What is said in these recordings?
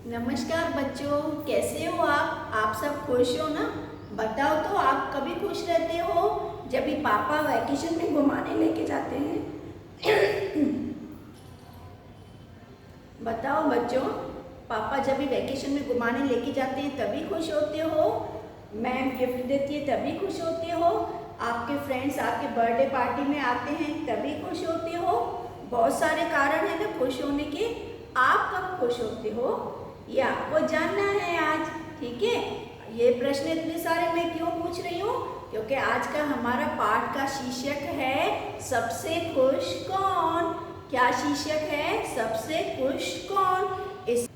नमस्कार बच्चों, कैसे हो आप सब खुश हो ना। बताओ तो आप कभी खुश रहते हो जब भी पापा वैकेशन में घुमाने लेके जाते हैं। बताओ बच्चों, पापा जब भी वैकेशन में घुमाने लेके जाते हैं तभी खुश होते हो, मैम गिफ्ट देती है तभी खुश होते हो, आपके फ्रेंड्स आपके बर्थडे पार्टी में आते हैं तभी खुश होते हो। बहुत सारे कारण हैं ना खुश होने के। आप कब खुश होते हो ये आपको जानना है आज, ठीक है। ये प्रश्न इतने सारे मैं क्यों पूछ रही हूँ, क्योंकि आज का हमारा पाठ का शीर्षक है सबसे खुश कौन। क्या शीर्षक है? सबसे खुश कौन। इस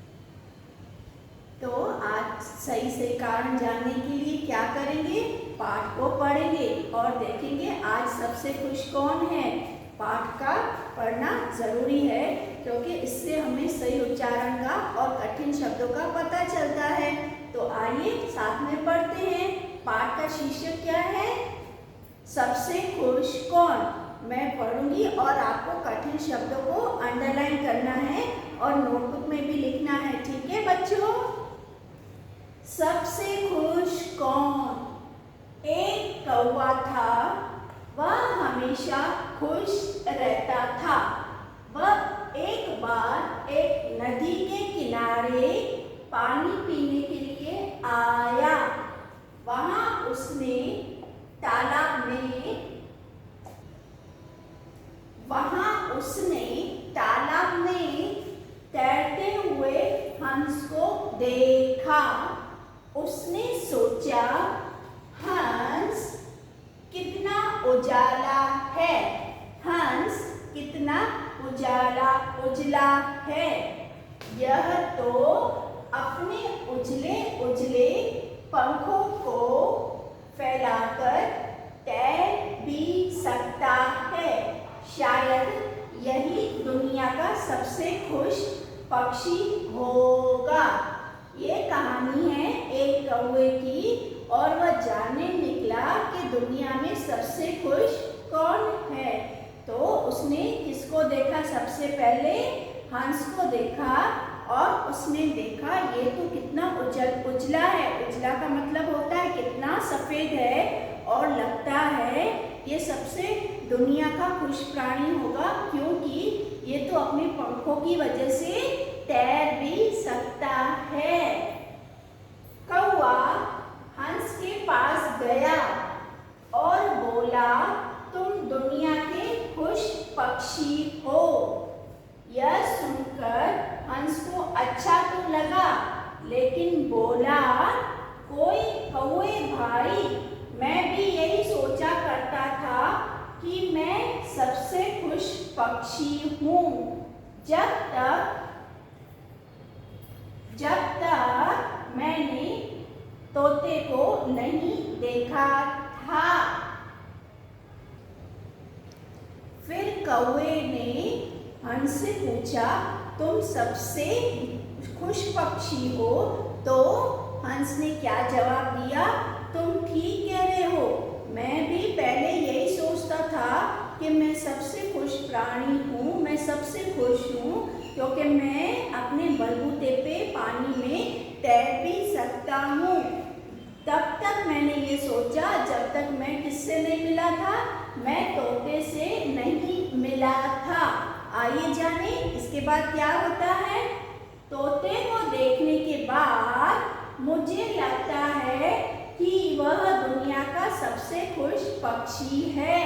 तो आज सही से कारण जानने के लिए क्या करेंगे, पाठ को पढ़ेंगे और देखेंगे आज सबसे खुश कौन है। पाठ का पढ़ना जरूरी है क्योंकि इससे हमें सही उच्चारण का और कठिन शब्दों का पता चलता है। तो आइए साथ में पढ़ते हैं। पाठ का शीर्षक क्या है? सबसे खुश कौन। मैं पढ़ूंगी और आपको कठिन शब्दों को अंडरलाइन करना है और नोटबुक में भी लिखना है, ठीक है बच्चों। सबसे खुश कौन। एक कौवा था, वह हमेशा खुश रहता था। वह एक बार एक नदी के किनारे पानी पीने के लिए आया। वहां उसने तालाब में तैरते हुए हंस को देखा। उसने सोचा, हंस कितना उजाला है, हंस कितना उजला है। यह तो अपने उजले उजले पंखों को फैलाकर तैर भी सकता है। शायद यही दुनिया का सबसे खुश पक्षी होगा। ये कहानी है एक कौवे की और वह जानने निकला कि दुनिया में सबसे खुश कौन है। तो उसने किसको देखा? सबसे पहले हंस को देखा और उसने देखा ये तो कितना उजला है। उजला का मतलब होता है कितना सफेद है और लगता है ये सबसे दुनिया का खुश प्राणी होगा, क्योंकि ये तो अपने पंखों की वजह से तैर भी सकता है। कौवा हंस के पास गया और बोला, तुम दुनिया के खुश पक्षी हो। यह सुनकर हंस को अच्छा तो लगा, लेकिन बोला, कोई कौवे भाई, मैं भी यही सोचा करता था कि मैं सबसे खुश पक्षी हूँ जब तक मैंने तोते को नहीं देखा था। फिर कौवे ने हंस से पूछा, तुम सबसे खुश पक्षी हो? तो हंस ने क्या जवाब दिया, तुम ठीक कह रहे हो। मैं भी पहले यही सोचता था कि मैं सबसे खुश प्राणी हूँ, मैं सबसे खुश हूँ क्योंकि मैं अपने बलबूते पे पानी में तैर भी सकता हूँ। तब तक मैंने ये सोचा जब तक मैं किससे नहीं मिला था, मैं तोते से नहीं मिला था। आइए जाने इसके बाद क्या होता है। तोते को देखने के बाद मुझे लगता है कि वह दुनिया का सबसे खुश पक्षी है।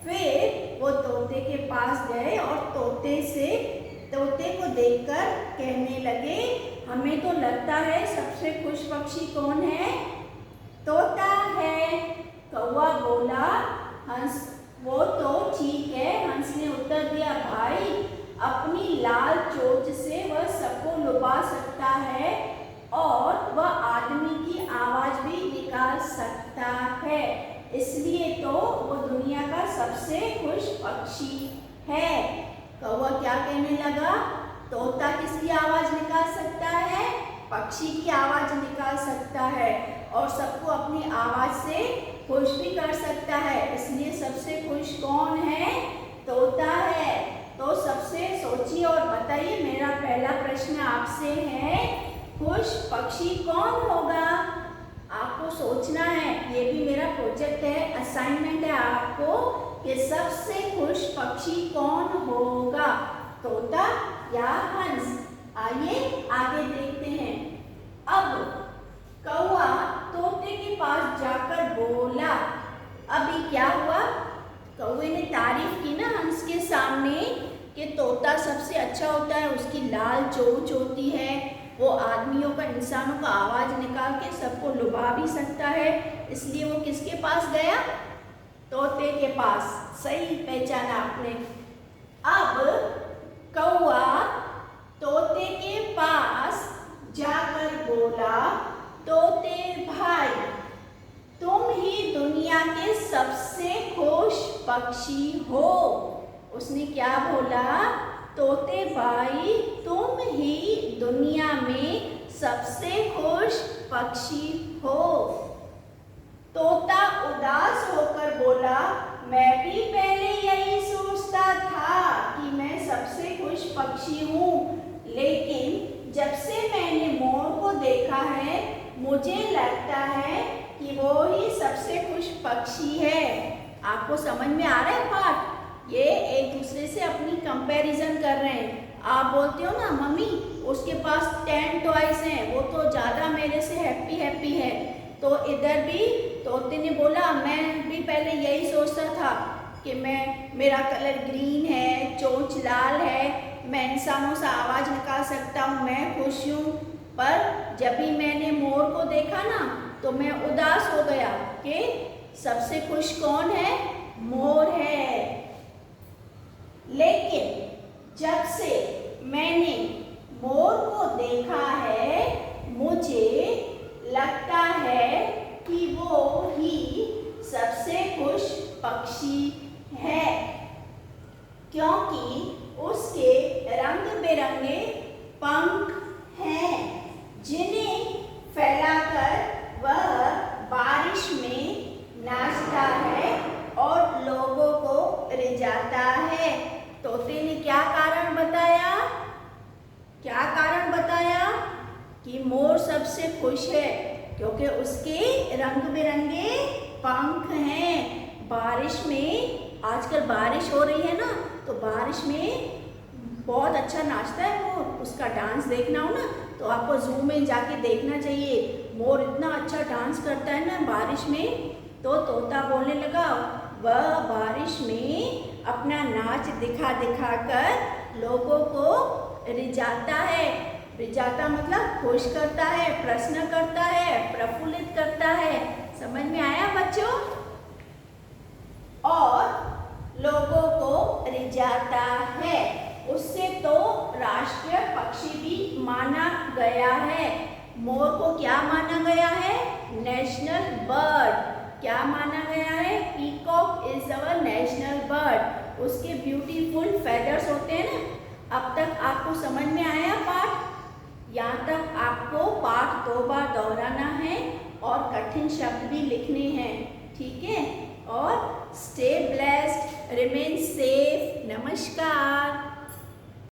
फिर वो तोते के पास गए और तोते को देखकर कहने लगे, हमें तो लगता है सबसे खुश पक्षी कौन है? तोता है। कौवा बोला, हंस वो तो ठीक है। हंस ने उत्तर दिया, भाई अपनी लाल चोंच से वह सबको लुभा सकता है और वह आदमी की आवाज भी निकाल सकता है, इसलिए तो वो दुनिया का सबसे खुश पक्षी है। कौवा क्या कहने लगा, तोता किसकी आवाज निकाल सकता है? पक्षी की आवाज निकाल सकता है और सबको अपनी आवाज से खुश भी कर सकता है, इसलिए सबसे खुश कौन है? तोता है। तो सबसे सोचिए और बताइए। मेरा पहला प्रश्न आपसे है, खुश पक्षी कौन होगा? आपको सोचना है, ये भी मेरा प्रोजेक्ट है, असाइनमेंट है आपको कि सबसे खुश पक्षी कौन होगा, तोता या हंस? आइए आगे देखते हैं। अब कौवा तोते के पास जाकर बोला। अभी क्या हुआ? कौवे ने तारीफ की ना हंस के सामने कि तोता सबसे अच्छा होता है, उसकी लाल चोंच होती है, वो आदमियों का, इंसानों का आवाज निकाल के सबको लुभा भी सकता है। इसलिए वो किसके पास गया? तोते के पास। सही पहचाना आपने। अब कौवा तोते के पास जाकर बोला, तोते भाई, तुम ही दुनिया के सबसे खुश पक्षी हो। उसने क्या बोला? तोते भाई, तुम ही दुनिया में सबसे खुश पक्षी हो। तोता उदास होकर बोला, मैं भी पहले यही सोचता था कि मैं सबसे खुश पक्षी हूँ, लेकिन जब से मैंने मोर को देखा है, मुझे लगता है कि वो ही सबसे खुश पक्षी है। आपको समझ में आ रहा है पाठ? ये एक दूसरे से अपनी कंपैरिजन कर रहे हैं। आप बोलते हो ना, मम्मी उसके पास 10 टॉयज हैं, वो तो ज़्यादा मेरे से हैप्पी है। तो इधर भी तोते ने बोला, मैं भी पहले यही सोचता था कि मेरा कलर ग्रीन है, चोंच लाल है, मैं इंसानों से आवाज़ निकाल सकता हूँ, मैं खुश हूँ। पर जब भी मैंने मोर को देखा ना, तो मैं उदास हो गया कि सबसे खुश कौन है? मोर है। लेकिन जब से मैंने मोर को देखा है, मुझे लगता है कि वो ही सबसे खुश पक्षी है, क्योंकि उसके रंग बिरंगे पंख हैं, जिन्हें फैलाकर वह बारिश में नाचता है और लोगों को रिझाता है। तोते ने क्या कारण बताया? क्या कारण बताया कि मोर सबसे खुश है? क्योंकि उसके रंग बिरंगे पंख हैं। बारिश में, आजकल बारिश हो रही है ना, तो बारिश में बहुत अच्छा नाचता है मोर। उसका डांस देखना हो ना, तो आपको जू में जाके देखना चाहिए। मोर इतना अच्छा डांस करता है ना बारिश में। तो तोता बोलने लगा, वह बारिश में अपना नाच दिखा कर लोगों को रिझाता है। रिझाता मतलब खुश करता है, प्रसन्न करता है, प्रफुल्लित करता है। समझ में आया बच्चों? और लोगों को रिझाता है, उससे तो राष्ट्रीय पक्षी भी माना गया है। मोर को क्या माना गया है? National bird. क्या माना गया है? Peacock is our national bird. उसके ब्यूटीफुल फेदर्स होते हैं ना। अब तक आपको समझ में आया पाठ? यहाँ तक आपको पाठ 2 बार दोहराना है और कठिन शब्द भी लिखने हैं, ठीक है? और स्टे ब्लेस्ड, रिमेन सेफ। नमस्कार।